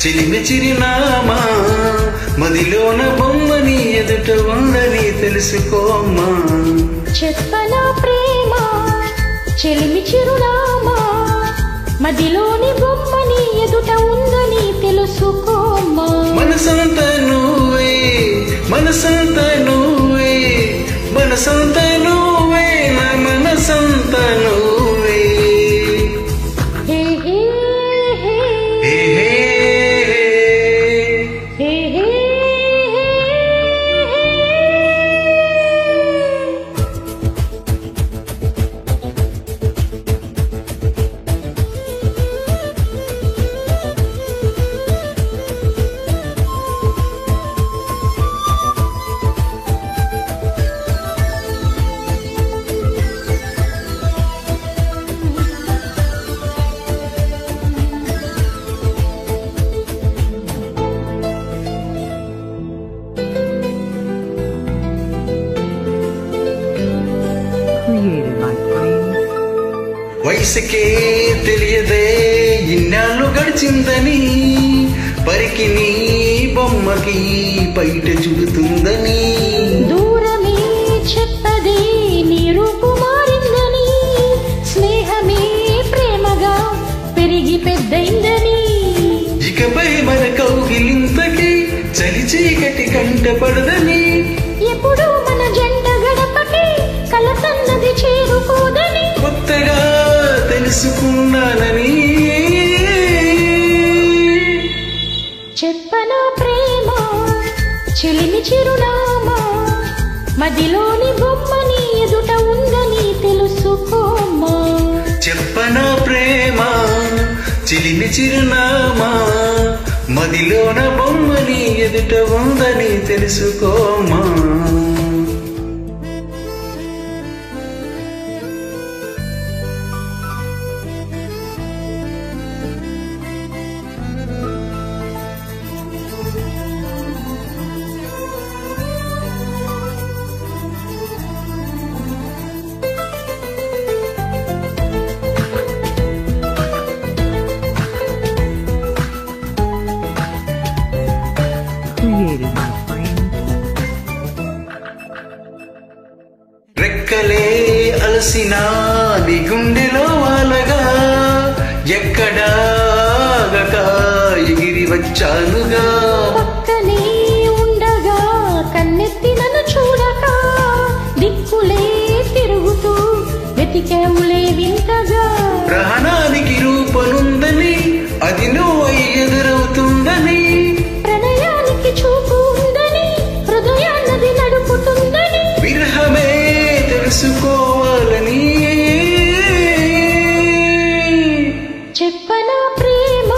చిలిమి చిరునామా మదిలోన బొమ్మని ఎదుట ఉందని తెలుసుకోమ్మా. చెప్పనా ప్రేమ చెలిమి చిరునామా మదిలోని బొమ్మని ఎదుట ఉందని తెలుసుకోమ్మా. మనసంతా నువ్వే మనసంతా నువ్వే మనసంతా నువ్వే నా మనసంతా నువ్వే. హే హే హే హే హే హే హే వయసుకే తెలియదే ఇన్నాళ్ళు గడిచిందని పరికి నీ బొమ్మకి బయట చూడుతుందని. దూరమే చెప్పదే నీ రూపు మారిందని స్నేహమే ప్రేమగా పెరిగి పెద్దయిందని. ఇకపై మన కౌగిలింతకి చలి చీకటి కంటపడదని. ఎప్పుడు మన జంట గడపకి కలతన్నది చేరుకోదని కొత్తగా తెలుసుకున్నానని. చెప్పనా ప్రేమ చెలిమి చిరునామా మదిలోని బొమ్మని ఎదుట ఉందని తెలుసుకోమ్మా. చెప్పనా ప్రేమ చిలిమి చిరునామా మదిలోన బొమ్మని ఎదుట ఉందని తెలుసుకోమా. రెక్కలే అలసినా నీ గుండెలో వాలగా ఎక్కడాగక ఎగిరి వచ్చానుగా. పక్కనే ఉండగా కన్నెత్తి నన్ను చూడక దిక్కులే తిరుగుతూ వెతికేములే వింతగా. ప్రాణానికి రూపనుందని అది నువ్వై ఎదురవుతుందని. ప్రణయానికి చూపు ఉందని హృదయాన్నది నడుపుతుందని. విరహమే తెలుసుకోవాలని. చెప్పనా ప్రేమ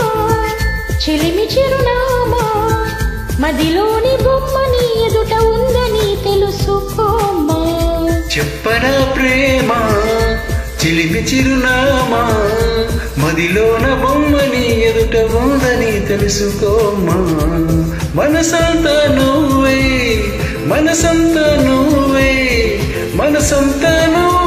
చెలిమి చిరునామా మదిలోని బొమ్మని ఎదుట ఉందని తెలుసుకోమ్మా. చెప్పనా ప్రేమ చిలిమి చిరునామా మదిలోన బొమ్మని ఎదుట ఉందని తెలుసుకోమ్మా. మనసంతా నువ్వే మనసంతా నువ్వే మనసంతా నువ్వే.